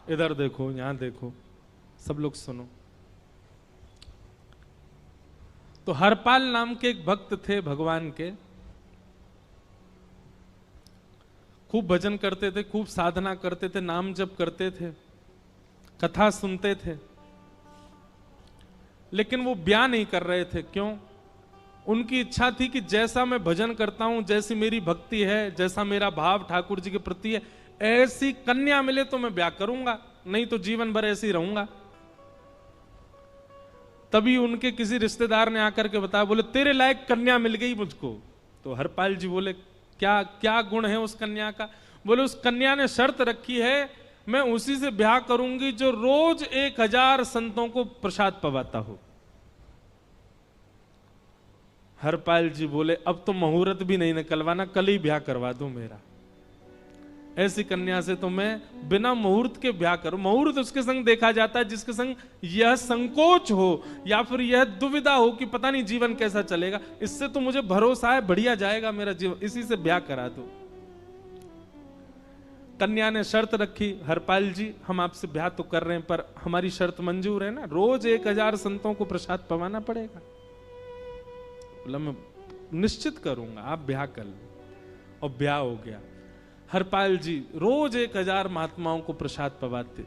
इधर देखो, यहां देखो, सब लोग सुनो। तो हरपाल नाम के एक भक्त थे भगवान के, खूब भजन करते थे, खूब साधना करते थे, नाम जप करते थे, कथा सुनते थे, लेकिन वो ब्याह नहीं कर रहे थे। क्यों? उनकी इच्छा थी कि जैसा मैं भजन करता हूं, जैसी मेरी भक्ति है, जैसा मेरा भाव ठाकुर जी के प्रति है, ऐसी कन्या मिले तो मैं ब्याह करूंगा, नहीं तो जीवन भर ऐसे ही रहूंगा। तभी उनके किसी रिश्तेदार ने आकर के बताया, बोले तेरे लायक कन्या मिल गई मुझको। तो हरपाल जी बोले, क्या क्या गुण है उस कन्या का? बोले उस कन्या ने शर्त रखी है, मैं उसी से ब्याह करूंगी जो रोज 1000 संतों को प्रसाद पवाता हो। हरपाल जी बोले, अब तो मुहूर्त भी नहीं निकलवाना, कल ही ब्याह करवा दो मेरा। ऐसी कन्या से तो मैं बिना मुहूर्त के ब्याह करूं। मुहूर्त उसके संग देखा जाता है जिसके संग यह संकोच हो या फिर यह दुविधा हो कि पता नहीं जीवन कैसा चलेगा, इससे तो मुझे भरोसा है बढ़िया जाएगा मेरा जीवन, इसी से ब्याह करा दो। कन्या ने शर्त रखी, हरपाल जी हम आपसे ब्याह तो कर रहे हैं पर हमारी शर्त मंजूर है ना, रोज 1000 संतों को प्रसाद पवाना पड़ेगा। बोला मैं निश्चित करूंगा, आप ब्याह कर लो। और ब्याह हो गया। हरपाल जी रोज 1000 महात्माओं को प्रसाद पवाते।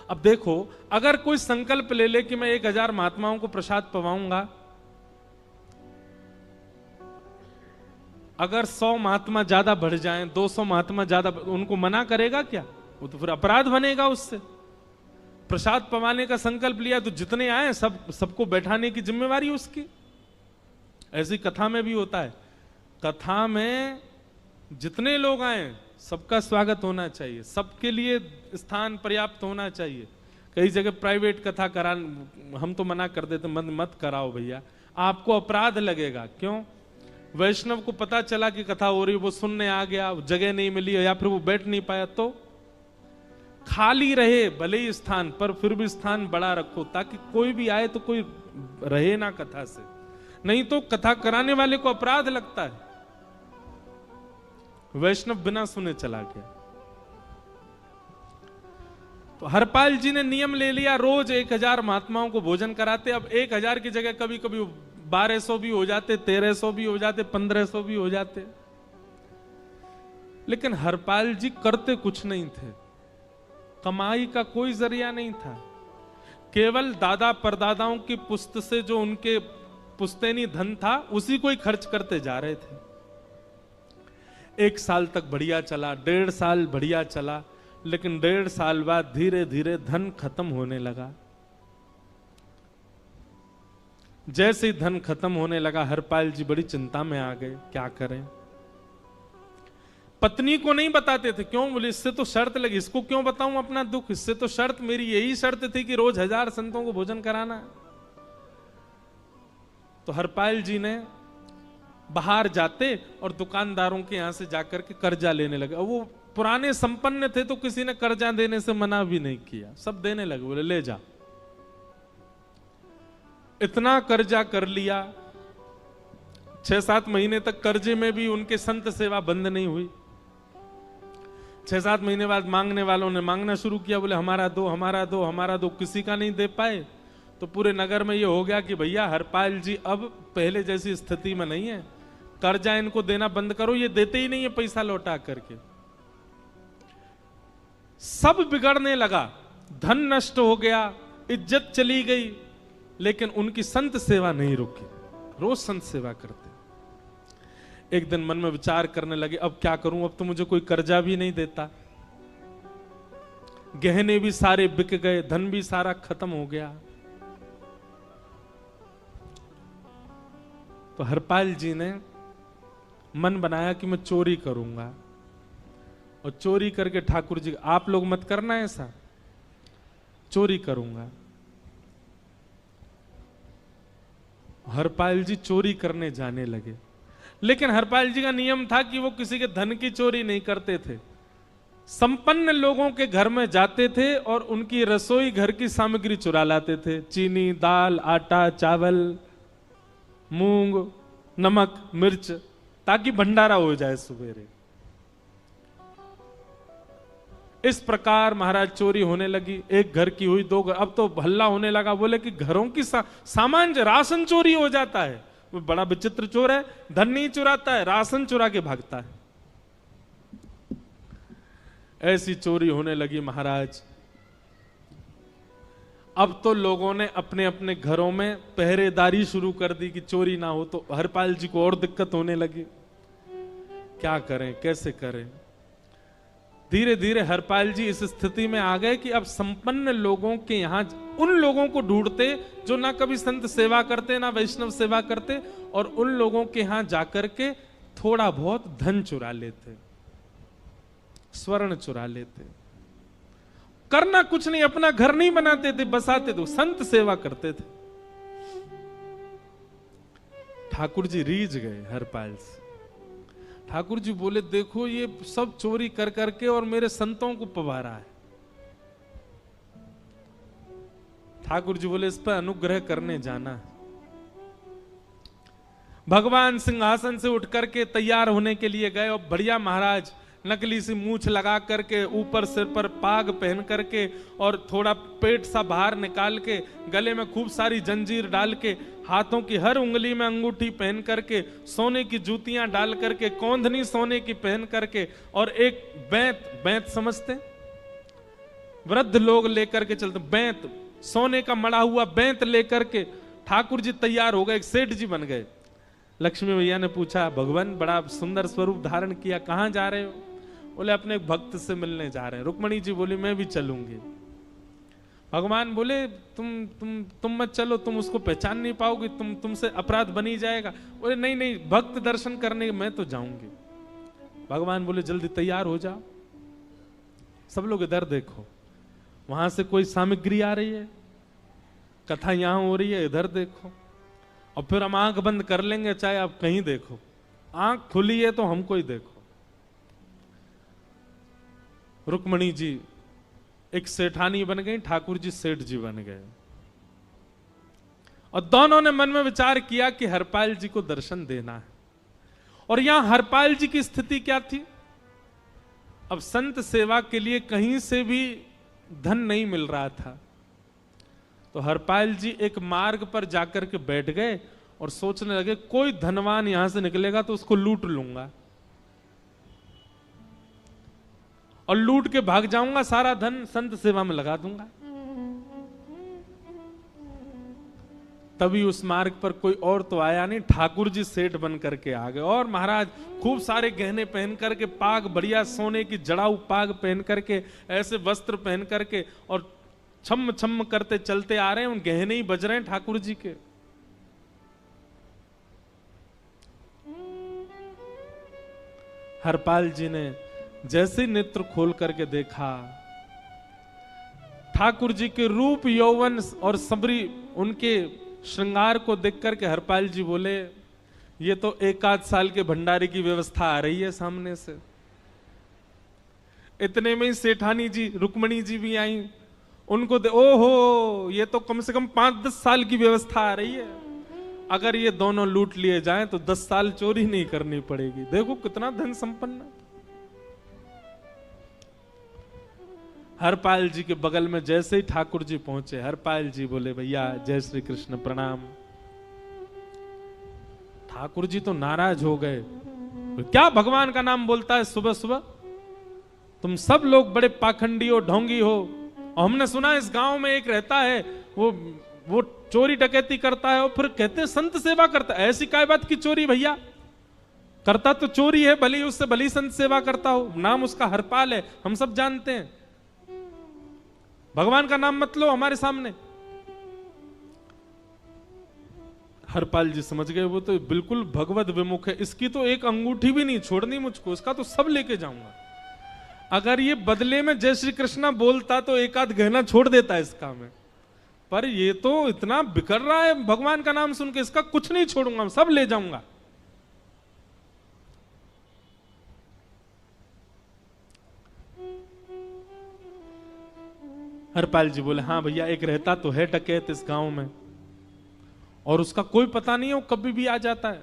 अब देखो, अगर कोई संकल्प ले ले कि मैं 1000 महात्माओं को प्रसाद पवाऊंगा, अगर 100 महात्मा ज्यादा बढ़ जाएं, 200 महात्मा ज्यादा, उनको मना करेगा क्या? वो तो फिर अपराध बनेगा उससे। प्रसाद पवाने का संकल्प लिया तो जितने आए सबको बैठाने की जिम्मेवारी उसकी। ऐसी कथा में भी होता है, कथा में जितने लोग आए सबका स्वागत होना चाहिए, सबके लिए स्थान पर्याप्त होना चाहिए। कई जगह प्राइवेट कथा करा, हम तो मना कर देते, मत कराओ भैया, आपको अपराध लगेगा। क्यों? वैष्णव को पता चला कि कथा हो रही, वो सुनने आ गया, जगह नहीं मिली या फिर वो बैठ नहीं पाया, तो खाली रहे भले ही स्थान, पर फिर भी स्थान बड़ा रखो ताकि कोई भी आए तो कोई रहे ना कथा से, नहीं तो कथा कराने वाले को अपराध लगता है। वैष्णव बिना सुने चला गया। तो हरपाल जी ने नियम ले लिया, रोज 1000 महात्माओं को भोजन कराते। अब 1000 की जगह कभी कभी 1200 भी हो जाते, 1300 भी हो जाते, 1500 भी हो जाते। लेकिन हरपाल जी करते कुछ नहीं थे, कमाई का कोई जरिया नहीं था, केवल दादा परदादाओं की पुश्त से जो उनके पुश्तैनी धन था उसी को ही खर्च करते जा रहे थे। 1 साल तक बढ़िया चला, 1.5 साल बढ़िया चला, लेकिन 1.5 साल बाद धीरे धीरे धन खत्म होने लगा। जैसे ही धन खत्म होने लगा, हरपाल जी बड़ी चिंता में आ गए, क्या करें। पत्नी को नहीं बताते थे, क्यों? बोले इससे तो शर्त लगी, इसको क्यों बताऊं अपना दुख, इससे तो शर्त मेरी यही शर्त थी कि रोज 1000 संतों को भोजन कराना। तो हरपाल जी ने बाहर जाते और दुकानदारों के यहां से जाकर के कर्जा लेने लगे। वो पुराने संपन्न थे तो किसी ने कर्जा देने से मना भी नहीं किया, सब देने लगे, बोले ले जा। इतना कर्जा कर लिया, 6-7 महीने तक कर्जे में भी उनके संत सेवा बंद नहीं हुई। 6-7 महीने बाद मांगने वालों ने मांगना शुरू किया, बोले हमारा दो, हमारा दो, हमारा दो। किसी का नहीं दे पाए तो पूरे नगर में ये हो गया कि भैया हरपाल जी अब पहले जैसी स्थिति में नहीं है, कर्जा इनको देना बंद करो, ये देते ही नहीं है पैसा लौटा करके। सब बिगड़ने लगा, धन नष्ट हो गया, इज्जत चली गई, लेकिन उनकी संत सेवा नहीं रुकी, रोज संत सेवा करते। एक दिन मन में विचार करने लगे, अब क्या करूं, अब तो मुझे कोई कर्जा भी नहीं देता, गहने भी सारे बिक गए, धन भी सारा खत्म हो गया। तो हरपाल जी ने मन बनाया कि मैं चोरी करूंगा, और चोरी करके ठाकुर जी, आप लोग मत करना ऐसा, चोरी करूंगा। हरपाल जी चोरी करने जाने लगे, लेकिन हरपाल जी का नियम था कि वो किसी के धन की चोरी नहीं करते थे। संपन्न लोगों के घर में जाते थे और उनकी रसोई घर की सामग्री चुरा लाते थे, चीनी, दाल, आटा, चावल, मूंग, नमक, मिर्च, ताकि भंडारा हो जाए सवेरे। इस प्रकार महाराज चोरी होने लगी। एक घर की हुई, दो घर, अब तो हल्ला होने लगा। बोले कि घरों की सामान राशन चोरी हो जाता है। वो बड़ा विचित्र चोर है, धन नहीं चुराता है, राशन चुरा के भागता है। ऐसी चोरी होने लगी महाराज। अब तो लोगों ने अपने अपने घरों में पहरेदारी शुरू कर दी कि चोरी ना हो। तो हरपाल जी को और दिक्कत होने लगी, क्या करें, कैसे करें। धीरे धीरे हरपाल जी इस स्थिति में आ गए कि अब संपन्न लोगों के यहां उन लोगों को ढूंढते जो ना कभी संत सेवा करते ना वैष्णव सेवा करते, और उन लोगों के यहां जाकर के थोड़ा बहुत धन चुरा लेते, स्वर्ण चुरा लेते। करना कुछ नहीं, अपना घर नहीं बनाते थे, बसाते थे, संत सेवा करते थे। ठाकुर जी रीझ गए हरपाल से। ठाकुर जी बोले, देखो ये सब चोरी कर करके और मेरे संतों को पवारा है। ठाकुर जी बोले, इस पर अनुग्रह करने जाना है। भगवान सिंहासन से उठ करके तैयार होने के लिए गए, और बढ़िया महाराज नकली सी मूछ लगा करके, ऊपर सिर पर पाग पहन करके, और थोड़ा पेट सा बाहर निकाल के, गले में खूब सारी जंजीर डाल के, हाथों की हर उंगली में अंगूठी पहन करके, सोने की जूतियां डाल करके, कौंधनी सोने की पहन करके, और एक बैंत समझते, वृद्ध लोग लेकर के चलते, बैंत, सोने का मड़ा हुआ बैंत लेकर के ठाकुर जी तैयार हो गए, एक सेठ जी बन गए। लक्ष्मी भैया ने पूछा, भगवान बड़ा सुंदर स्वरूप धारण किया, कहां जा रहे हो? बोले, अपने भक्त से मिलने जा रहे हैं। रुक्मणी जी बोली, मैं भी चलूंगी। भगवान बोले, तुम मत चलो, तुम उसको पहचान नहीं पाओगे, तुमसे अपराध बनी जाएगा। बोले, नहीं नहीं, भक्त दर्शन करने मैं तो जाऊंगी। भगवान बोले, जल्दी तैयार हो जाओ। सब लोग इधर देखो, वहां से कोई सामग्री आ रही है, कथा यहां हो रही है, इधर देखो, और फिर हम आंख बंद कर लेंगे, चाहे आप कहीं देखो। आंख खुली है तो हमको ही देखो। रुक्मणी जी एक सेठानी बन गई, ठाकुर जी सेठ जी बन गए, और दोनों ने मन में विचार किया कि हरपाल जी को दर्शन देना है। और यहां हरपाल जी की स्थिति क्या थी? अब संत सेवा के लिए कहीं से भी धन नहीं मिल रहा था। तो हरपाल जी एक मार्ग पर जाकर के बैठ गए और सोचने लगे, कोई धनवान यहां से निकलेगा तो उसको लूट लूंगा, और लूट के भाग जाऊंगा, सारा धन संत सेवा में लगा दूंगा। तभी उस मार्ग पर कोई और तो आया नहीं, ठाकुर जी सेठ बन करके आ गए। और महाराज खूब सारे गहने पहन करके, पाग बढ़िया सोने की जड़ाऊ पाग पहन करके, ऐसे वस्त्र पहन करके, और छम छम करते चलते आ रहे हैं। उन गहने ही बज रहे हैं ठाकुर जी के। हरपाल जी ने जैसे नेत्र खोल करके देखा, ठाकुर जी के रूप यौवन और सबरी उनके श्रृंगार को देख करके हरपाल जी बोले, ये तो 1 आध साल के भंडारे की व्यवस्था आ रही है सामने से। इतने में ही सेठानी जी, रुक्मणी जी भी आई, उनको ओहो, ये तो कम से कम 5-10 साल की व्यवस्था आ रही है। अगर ये दोनों लूट लिए जाएं तो 10 साल चोरी नहीं करनी पड़ेगी। देखो कितना धन संपन्न। हरपाल जी के बगल में जैसे ही ठाकुर जी पहुंचे, हरपाल जी बोले, भैया जय श्री कृष्ण, प्रणाम। ठाकुर जी तो नाराज हो गए, क्या भगवान का नाम बोलता है सुबह सुबह? तुम सब लोग बड़े पाखंडी हो, ढोंगी हो, और हमने सुना इस गांव में एक रहता है, वो चोरी डकैती करता है, और फिर कहते हैं संत सेवा करता है। ऐसी काय बात की चोरी भैया? करता तो चोरी है, भली उससे भली संत सेवा करता हो। नाम उसका हरपाल है, हम सब जानते हैं। भगवान का नाम मत लो हमारे सामने। हरपाल जी समझ गए, वो तो बिल्कुल भगवत विमुख है, इसकी तो एक अंगूठी भी नहीं छोड़नी मुझको, इसका तो सब लेके जाऊंगा। अगर ये बदले में जय श्री कृष्णा बोलता तो 1 आध गहना छोड़ देता है इसका में, पर ये तो इतना बिखर रहा है भगवान का नाम सुन के, इसका कुछ नहीं छोड़ूंगा, सब ले जाऊंगा। हरपाल जी बोले, हाँ भैया, एक रहता तो है डकैत इस गांव में, और उसका कोई पता नहीं है, वो कभी भी आ जाता है।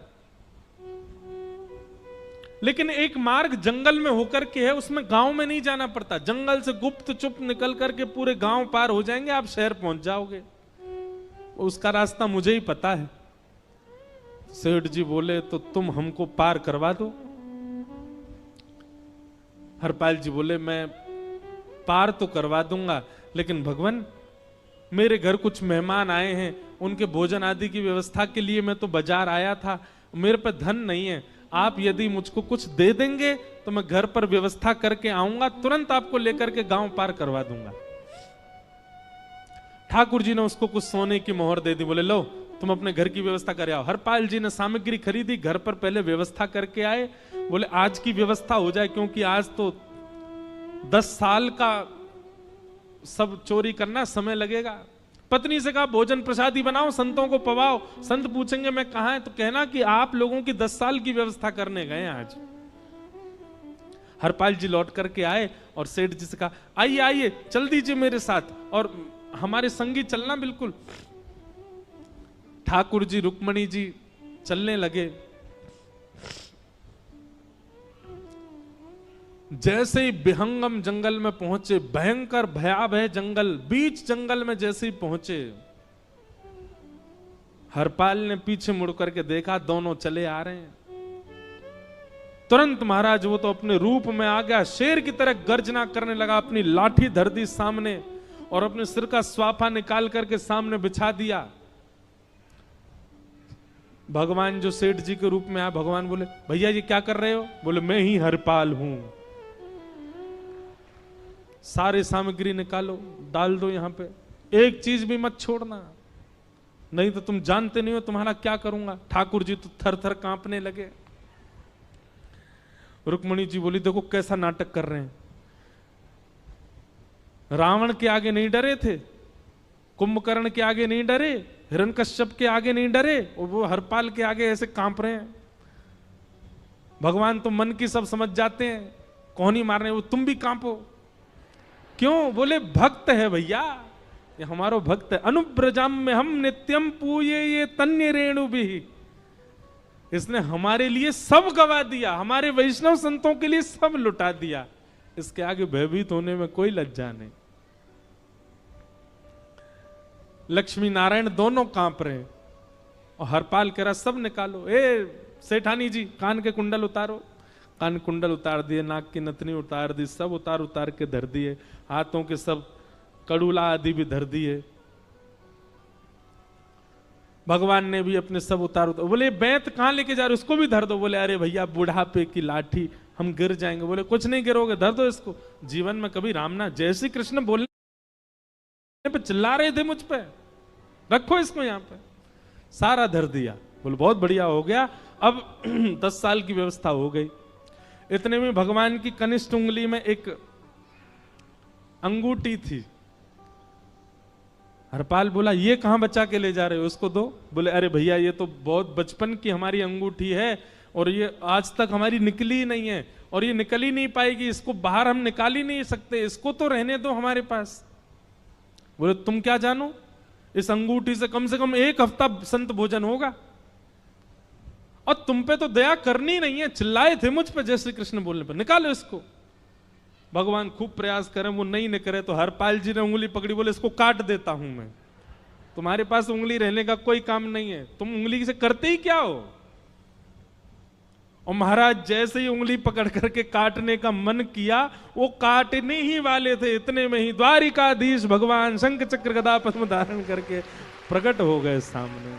लेकिन एक मार्ग जंगल में होकर के है, उसमें गांव में नहीं जाना पड़ता। जंगल से गुप्त चुप निकल करके पूरे गांव पार हो जाएंगे, आप शहर पहुंच जाओगे। उसका रास्ता मुझे ही पता है। सेठ जी बोले तो तुम हमको पार करवा दो। हरपाल जी बोले मैं पार तो करवा दूंगा, लेकिन भगवान मेरे घर कुछ मेहमान आए हैं, उनके भोजन आदि की व्यवस्था के लिए मैं तो बाजार आया था, मेरे पे धन नहीं है। आप यदि मुझको कुछ दे देंगे तो मैं घर पर व्यवस्था करके आऊंगा, तुरंत आपको लेकर के गांव पार करवा दूंगा। ठाकुर जी ने उसको कुछ सोने की मोहर दे दी, बोले लो तुम अपने घर की व्यवस्था कर आओ। हरपाल जी ने सामग्री खरीदी, घर पर पहले व्यवस्था करके आए। बोले आज की व्यवस्था हो जाए, क्योंकि आज तो 10 साल का सब चोरी करना, समय लगेगा। पत्नी से कहा भोजन प्रसादी बनाओ, संतों को पवाओ। संत पूछेंगे मैं कहां है, तो कहना कि आप लोगों की 10 साल की व्यवस्था करने गए आज। हरपाल जी लौट करके आए और सेठ जी से कहा आइए आइए चल दीजिए मेरे साथ और हमारे संगी चलना बिल्कुल। ठाकुर जी रुक्मणी जी चलने लगे। जैसे ही विहंगम जंगल में पहुंचे, भयंकर भयावह जंगल, बीच जंगल में जैसे ही पहुंचे, हरपाल ने पीछे मुड़ करके देखा, दोनों चले आ रहे हैं। तुरंत महाराज वो तो अपने रूप में आ गया, शेर की तरह गर्जना करने लगा, अपनी लाठी धर दी सामने और अपने सिर का स्वाफा निकाल करके सामने बिछा दिया। भगवान जो सेठ जी के रूप में आया, भगवान बोले भैया ये क्या कर रहे हो? बोले मैं ही हरपाल हूं। सारे सामग्री निकालो, डाल दो यहां पे, एक चीज भी मत छोड़ना, नहीं तो तुम जानते नहीं हो तुम्हारा क्या करूंगा। ठाकुर जी तो थर थर कांपने लगे। रुक्मणी जी बोली देखो कैसा नाटक कर रहे हैं। रावण के आगे नहीं डरे थे, कुंभकर्ण के आगे नहीं डरे, हिरण्यकश्यप के आगे नहीं डरे, और वो हरपाल के आगे ऐसे कांप रहे हैं। भगवान तो मन की सब समझ जाते हैं, कौन ही मारने, वो तुम भी कांपो क्यों? बोले भक्त है भैया, ये हमारो भक्त है। अनुब्रजाम में हम नित्यम पूये ये तन्य रेणु भी, इसने हमारे लिए सब गवा दिया, हमारे वैष्णव संतों के लिए सब लुटा दिया, इसके आगे भयभीत होने में कोई लज्जा नहीं। लक्ष्मी नारायण दोनों कांप रहे हैं और हरपाल कह रहा सब निकालो। ए सेठानी जी कान के कुंडल उतारो। कान कुंडल उतार दिए, नाक की नथनी उतार दी, सब उतार उतार के धर दिए, हाथों के सब कड़ूला आदि भी धर दिए। भगवान ने भी अपने सब उतार। बोले बैंत कहां लेके जा रहे, उसको भी धर दो। बोले अरे भैया बुढ़ापे की लाठी, हम गिर जाएंगे। बोले कुछ नहीं गिरोगे, धर दो इसको। जीवन में कभी राम ना, जय श्री कृष्ण बोलने पे चिल्ला रहे थे मुझ पे, रखो इसको यहां पे, सारा धर दिया। बोले बहुत बढ़िया हो गया, अब 10 साल की व्यवस्था हो गई। इतने में भगवान की कनिष्ठ उंगली में एक अंगूठी थी। हरपाल बोला ये कहां बचा के ले जा रहे हो, उसको दो। बोले अरे भैया ये तो बहुत बचपन की हमारी अंगूठी है और ये आज तक हमारी निकली नहीं है और ये निकल ही नहीं पाएगी, इसको बाहर हम निकाल ही नहीं सकते, इसको तो रहने दो हमारे पास। बोले तुम क्या जानो, इस अंगूठी से कम 1 हफ्ता संत भोजन होगा और तुम पे तो दया करनी नहीं है। चिल्लाए थे मुझ पे जय श्री कृष्ण बोलने पर, निकालो इसको। भगवान खूब प्रयास करें, वो नहीं निकले तो हरपाल जी ने उंगली पकड़ी, बोले इसको काट देता हूं मैं, तुम्हारे पास उंगली रहने का कोई काम नहीं है, तुम उंगली से करते ही क्या हो। और महाराज जैसे ही उंगली पकड़ करके काटने का मन किया, वो काटने ही वाले थे, इतने में ही द्वारिकाधीश भगवान शंख चक्र गदा पद्म धारण करके प्रकट हो गए सामने।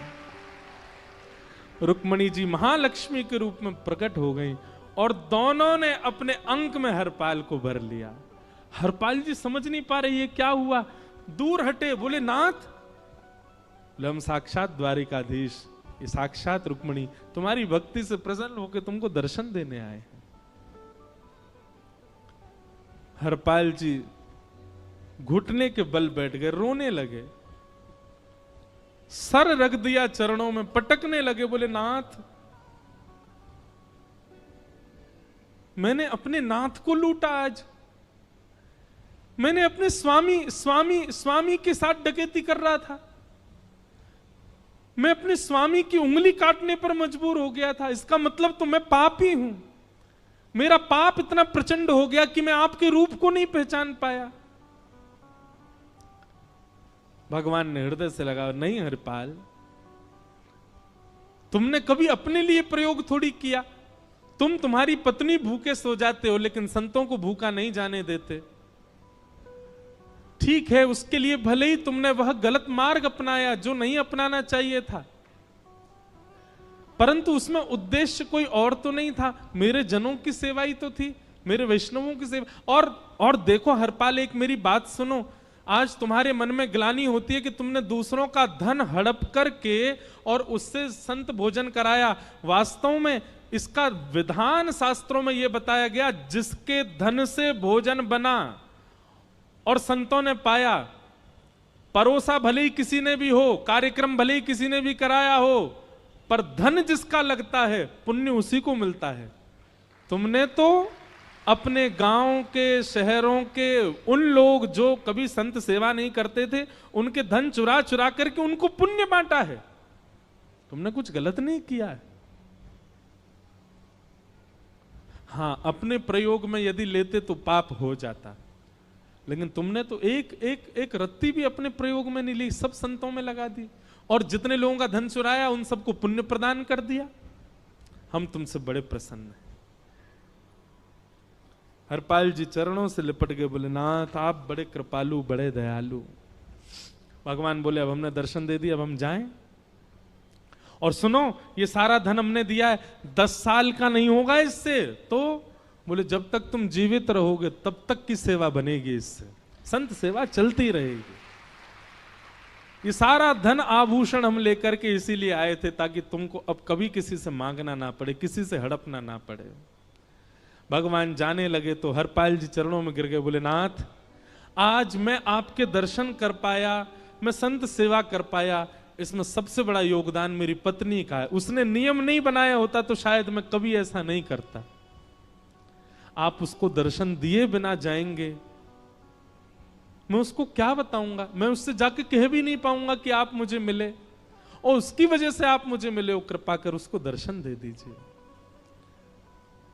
रुक्मणी जी महालक्ष्मी के रूप में प्रकट हो गई और दोनों ने अपने अंक में हरपाल को भर लिया। हरपाल जी समझ नहीं पा रहे ये क्या हुआ, दूर हटे। बोले नाथ, बोले हम साक्षात द्वारिकाधीश, ये साक्षात रुक्मणी तुम्हारी भक्ति से प्रसन्न होकर तुमको दर्शन देने आए हैं। हरपाल जी घुटने के बल बैठ गए, रोने लगे, सर रख दिया चरणों में, पटकने लगे। बोले नाथ, मैंने अपने नाथ को लूटा, आज मैंने अपने स्वामी के साथ डकैती कर रहा था, मैं अपने स्वामी की उंगली काटने पर मजबूर हो गया था, इसका मतलब तो मैं पापी हूं। मेरा पाप इतना प्रचंड हो गया कि मैं आपके रूप को नहीं पहचान पाया। भगवान ने हृदय से लगा, नहीं हरिपाल, तुमने कभी अपने लिए प्रयोग थोड़ी किया। तुम्हारी पत्नी भूखे सो जाते हो, लेकिन संतों को भूखा नहीं जाने देते। ठीक है, उसके लिए भले ही तुमने वह गलत मार्ग अपनाया जो नहीं अपनाना चाहिए था, परंतु उसमें उद्देश्य कोई और तो नहीं था, मेरे जनों की सेवा ही तो थी, मेरे वैष्णवों की सेवा। और देखो हरपाल, एक मेरी बात सुनो, आज तुम्हारे मन में ग्लानि होती है कि तुमने दूसरों का धन हड़प करके और उससे संत भोजन कराया। वास्तव में इसका विधान शास्त्रों में यह बताया गया, जिसके धन से भोजन बना और संतों ने पाया, परोसा भले ही किसी ने भी हो, कार्यक्रम भले ही किसी ने भी कराया हो, पर धन जिसका लगता है पुण्य उसी को मिलता है। तुमने तो अपने गांव के, शहरों के उन लोग जो कभी संत सेवा नहीं करते थे, उनके धन चुरा चुरा करके उनको पुण्य बांटा है। तुमने कुछ गलत नहीं किया है। हां, अपने प्रयोग में यदि लेते तो पाप हो जाता, लेकिन तुमने तो एक रत्ती भी अपने प्रयोग में नहीं ली, सब संतों में लगा दी, और जितने लोगों का धन चुराया उन सबको पुण्य प्रदान कर दिया। हम तुमसे बड़े प्रसन्न हैं। हरपाल जी चरणों से लिपट गए, बोले नाथ आप बड़े कृपालु, बड़े दयालु। भगवान बोले अब हमने दर्शन दे दिया, अब हम जाएं। और सुनो, ये सारा धन हमने दिया है, 10 साल का नहीं होगा इससे। तो बोले जब तक तुम जीवित रहोगे तब तक की सेवा बनेगी, इससे संत सेवा चलती रहेगी। ये सारा धन आभूषण हम लेकर के इसीलिए आए थे, ताकि तुमको अब कभी किसी से मांगना ना पड़े, किसी से हड़पना ना पड़े। भगवान जाने लगे तो हरपाल जी चरणों में गिर गए, बोले नाथ आज मैं आपके दर्शन कर पाया, मैं संत सेवा कर पाया, इसमें सबसे बड़ा योगदान मेरी पत्नी का है। उसने नियम नहीं बनाया होता तो शायद मैं कभी ऐसा नहीं करता। आप उसको दर्शन दिए बिना जाएंगे, मैं उसको क्या बताऊंगा? मैं उससे जाके कह भी नहीं पाऊंगा कि आप मुझे मिले, और उसकी वजह से आप मुझे मिले हो, कृपा कर उसको दर्शन दे दीजिए।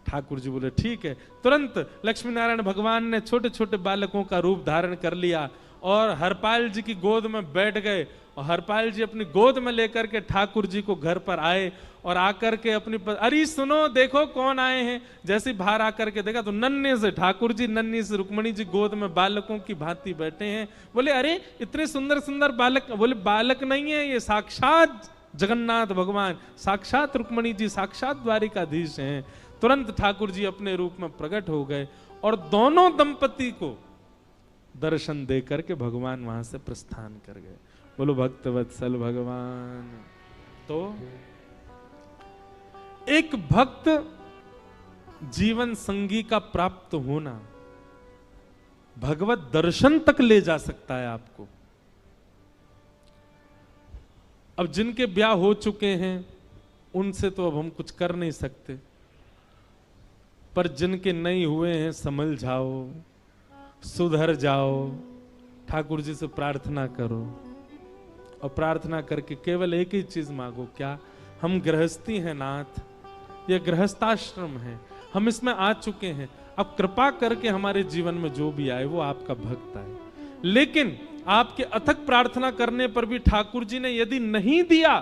ठाकुर जी बोले ठीक है। तुरंत लक्ष्मी नारायण भगवान ने छोटे छोटे बालकों का रूप धारण कर लिया और हरपाल जी की गोद में बैठ गए, और हरपाल जी अपनी गोद में लेकर के ठाकुर जी को घर पर आए, और आकर के अपनी अरे सुनो देखो कौन आए हैं। जैसे बाहर आकर के देखा तो नन्हे से ठाकुर जी, नन्ही से रुक्मणी जी गोद में बालकों की भांति बैठे हैं। बोले अरे इतने सुंदर सुंदर बालक। बोले बालक नहीं है, ये साक्षात जगन्नाथ भगवान, साक्षात रुक्मणी जी, साक्षात द्वारिकाधीश हैं। तुरंत ठाकुर जी अपने रूप में प्रकट हो गए और दोनों दंपति को दर्शन दे करके भगवान वहां से प्रस्थान कर गए। बोलो भक्तवत्सल भगवान। तो एक भक्त जीवन संगी का प्राप्त होना भगवत दर्शन तक ले जा सकता है आपको। अब जिनके ब्याह हो चुके हैं उनसे तो अब हम कुछ कर नहीं सकते, पर जिनके नहीं हुए हैं संभल जाओ, सुधर जाओ, ठाकुर जी से प्रार्थना करो, और प्रार्थना करके केवल एक ही चीज मांगो, क्या हम गृहस्थी हैं नाथ, यह गृहस्थाश्रम है, हम इसमें आ चुके हैं, अब कृपा करके हमारे जीवन में जो भी आए वो आपका भक्त आए। लेकिन आपके अथक प्रार्थना करने पर भी ठाकुर जी ने यदि नहीं दिया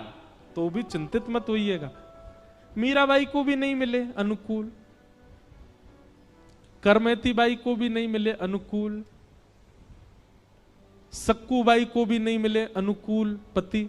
तो भी चिंतित मत होइएगा। मीराबाई को भी नहीं मिले अनुकूल, करमेती बाई को भी नहीं मिले अनुकूल, सक्कू बाई को भी नहीं मिले अनुकूल पति,